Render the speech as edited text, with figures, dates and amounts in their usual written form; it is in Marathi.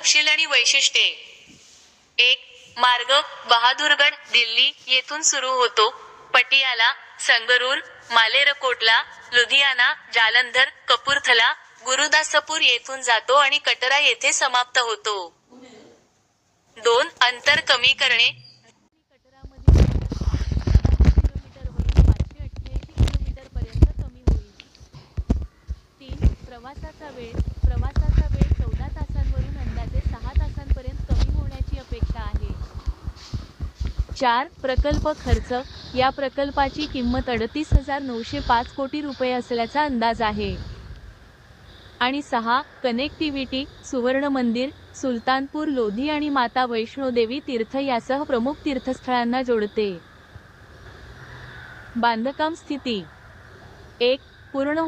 तपशील आणि वैशिष्ट्ये. 1. मार्ग बहादुरगड, दिल्ली येथून सुरू होतो. पटियाला, संगरूर, मालेरकोटला, लुधियाना, जालंधर, कपूरथला, गुरुदासपूर येथून जातो आणि कटरा येथे समाप्त होतो. 2. अंतर कमी करणे. कटरामधील किलोमीटरवरून 588 किलोमीटरपर्यंत कमी होईल. 3. प्रवासाचा वेळ 14 तासांवरून अंदाजे 6 तासांपर्यंत कमी होण्याची अपेक्षा आहे. 4. प्रकल्प खर्च या प्रकल्पाची किंमत 38,905 कोटी रुपये असल्याचा अंदाज आहे. आणि 6. कनेक्टिव्हिटी सुवर्ण मंदिर, सुलतानपूर लोधी आणि माता वैष्णोदेवी तीर्थ यासह प्रमुख तीर्थस्थळांना जोडते. बांधकाम स्थिती. 1. पूर्ण